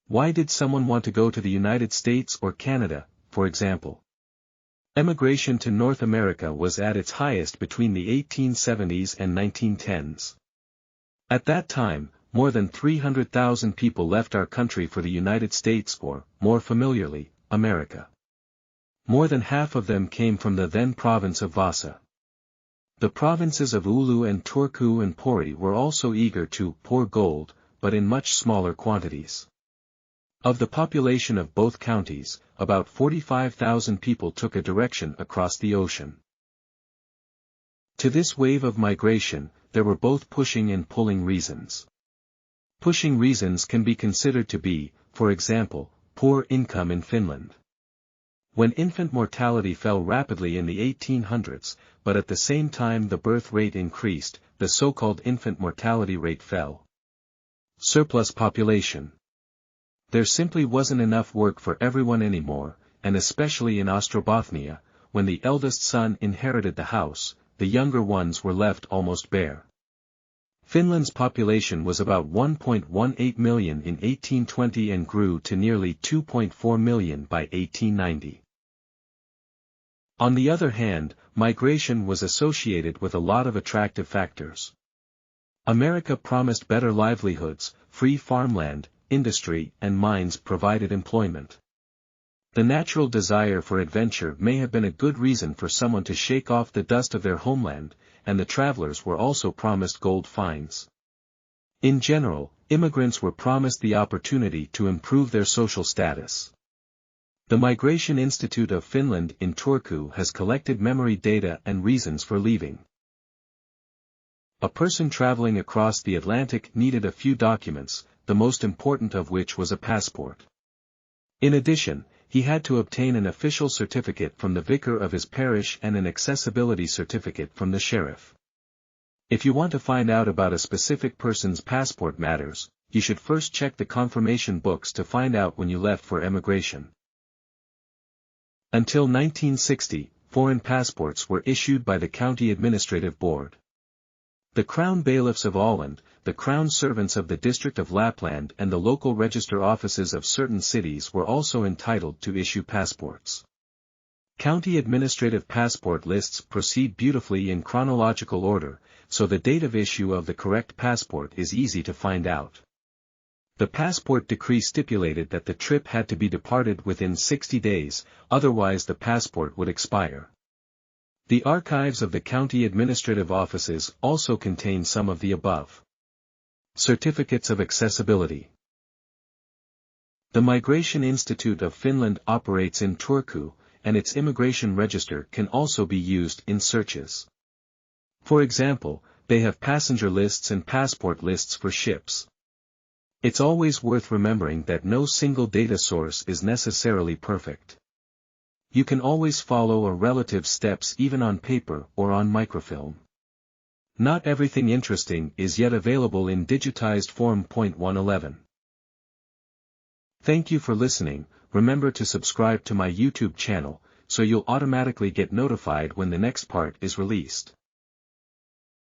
Why did someone want to go to the United States or Canada, for example? Emigration to North America was at its highest between the 1870s and 1910s. At that time, more than 300,000 people left our country for the United States or, more familiarly, America. More than half of them came from the then province of Vasa. The provinces of Oulu and Turku and Pori were also eager to pour gold, but in much smaller quantities. Of the population of both counties, about 45,000 people took a direction across the ocean. To this wave of migration, there were both pushing and pulling reasons. Pushing reasons can be considered to be, for example, poor income in Finland. When infant mortality fell rapidly in the 1800s, but at the same time the birth rate increased, the so-called infant mortality rate fell. Surplus population. There simply wasn't enough work for everyone anymore, and especially in Ostrobothnia, when the eldest son inherited the house, the younger ones were left almost bare. Finland's population was about 1.18 million in 1820 and grew to nearly 2.4 million by 1890. On the other hand, migration was associated with a lot of attractive factors. America promised better livelihoods, free farmland, industry and mines provided employment. The natural desire for adventure may have been a good reason for someone to shake off the dust of their homeland, and the travelers were also promised gold finds. In general, immigrants were promised the opportunity to improve their social status. The Migration Institute of Finland in Turku has collected memory data and reasons for leaving. A person traveling across the Atlantic needed a few documents, the most important of which was a passport. In addition, he had to obtain an official certificate from the vicar of his parish and an accessibility certificate from the sheriff. If you want to find out about a specific person's passport matters, you should first check the confirmation books to find out when you left for emigration. Until 1960, foreign passports were issued by the County Administrative Board. The Crown Bailiffs of Åland, the Crown Servants of the District of Lapland and the local register offices of certain cities were also entitled to issue passports. County administrative passport lists proceed beautifully in chronological order, so the date of issue of the correct passport is easy to find out. The passport decree stipulated that the trip had to be departed within 60 days, otherwise the passport would expire. The archives of the county administrative offices also contain some of the above. Certificates of accessibility. The Migration Institute of Finland operates in Turku, and its immigration register can also be used in searches. For example, they have passenger lists and passport lists for ships. It's always worth remembering that no single data source is necessarily perfect. You can always follow a relative's steps even on paper or on microfilm. Not everything interesting is yet available in digitized form. 111. Thank you for listening. Remember to subscribe to my YouTube channel, so you'll automatically get notified when the next part is released.